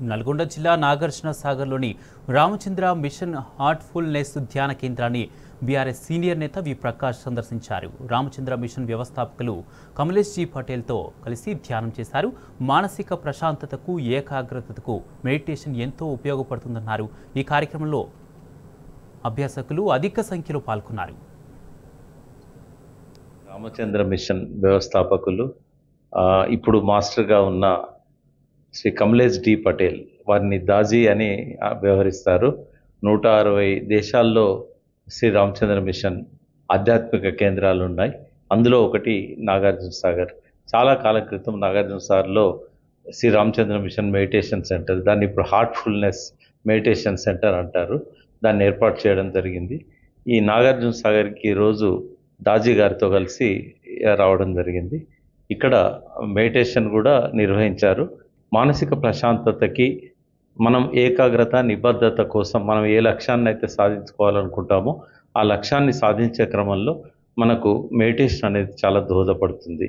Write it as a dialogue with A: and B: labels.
A: నల్గొండ జిల్లా Nagarjuna సాగర్లోని Ramachandra machine Heartfulness ధ్యాన కేంద్రాన్ని బీఆర్ఎస్ సీనియర్ నేత వి ప్రకాష్ సందర్శించారు. రామచంద్ర మిషన్ వ్యవస్థాపకులు కమలేష్ జీ పటేల్తో కలిసి ధ్యానం చేశారు. మానసిక ప్రశాంతతకు, ఏకాగ్రతకు మెడిటేషన్ ఎంతో ఉపయోగపడుతుందన్నారు. ఈ కార్యక్రమంలో అభ్యాసకులు అధిక సంఖ్యలో పాల్గొన్నారు.
B: రామచంద్ర మిషన్ వ్యవస్థాపకులు ఇప్పుడు మాస్టర్గా ఉన్న శ్రీ కమలేష్ డి పటేల్, వారిని దాజీ అని వ్యవహరిస్తారు. 160 దేశాల్లో శ్రీ రామచంద్ర మిషన్ ఆధ్యాత్మిక కేంద్రాలు ఉన్నాయి. అందులో ఒకటి నాగార్జున సాగర్. చాలా కాలం క్రితం నాగార్జున సాగర్లో Shri Ramachandra mission meditation centre, దాన్ని ఇప్పుడు హార్ట్ఫుల్నెస్ మెడిటేషన్ సెంటర్ అంటారు, దాన్ని ఏర్పాటు చేయడం జరిగింది. ఈ నాగార్జున సాగర్కి రోజు దాజీ గారితో కలిసి రావడం జరిగింది. ఇక్కడ మెడిటేషన్ కూడా నిర్వహించారు. మానసిక ప్రశాంతతకి, మనం ఏకాగ్రత, నిబద్ధత కోసం మనం ఏ లక్ష్యాన్ని అయితే సాధించుకోవాలనుకుంటామో ఆ లక్ష్యాన్ని సాధించే క్రమంలో మనకు మెడిటేషన్ అనేది చాలా దోహదపడుతుంది.